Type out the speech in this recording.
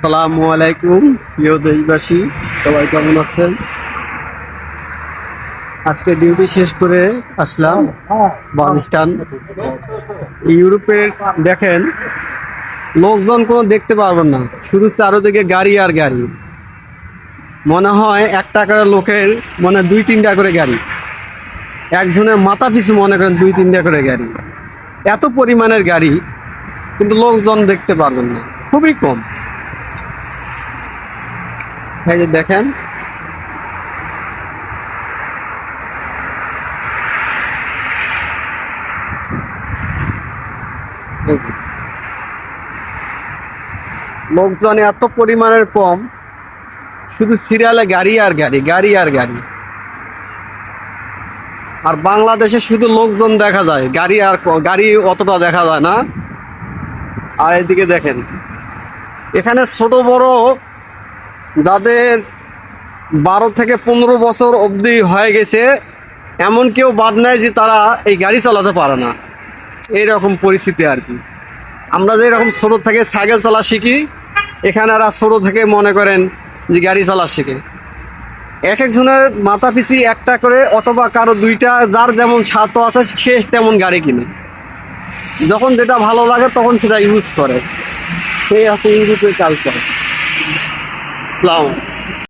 আসসালামু আলাইকুম প্রিয় দেশবাসী, সবাই কেমন আছেন? আজকে ডিউটি শেষ করে আসলাম বাস স্ট্যান্ড। ইউরোপের দেখেন লোকজন কোনো দেখতে পারবেন না, শুধু চারোদিকে গাড়ি আর গাড়ি। মনে হয় এক টাকার লোকের মনে দুই তিনটা করে গাড়ি, একজনের মাথা পিছু মনে করেন দুই তিনটা করে গাড়ি। এত পরিমাণের গাড়ি, কিন্তু লোকজন দেখতে পারবেন না, খুবই কম। এই যে দেখেন, এই যে লোকজন এত পরিমাণের কম, শুধু সিরিয়ালে গাড়ি আর গাড়ি, গাড়ি আর গাড়ি। আর বাংলাদেশে শুধু লোকজন দেখা যায়, গাড়ি আর গাড়ি অতটা দেখা যায় না। আর এদিকে দেখেন, এখানে ছোট বড় যাদের 12 থেকে 15 বছর অবধি হয়ে গেছে, এমন কেউ বাদ নাই যে তারা এই গাড়ি চালাতে পারে না। এইরকম পরিস্থিতি আর কি। আমরা যে এরকম ছোট থেকে সাইকেল চালা শিখি, এখানে আর ছোট থেকে মনে করেন যে গাড়ি চালা শিখে। এক একজনের মাথা পিছু একটা করে অথবা কারো দুইটা, যার যেমন স্বার্থ আছে সে তেমন গাড়ি কিনে। যখন যেটা ভালো লাগে তখন সেটা ইউজ করে। সেই আছে ইউরোপের কালচার। আসসালামু আলাইকুম।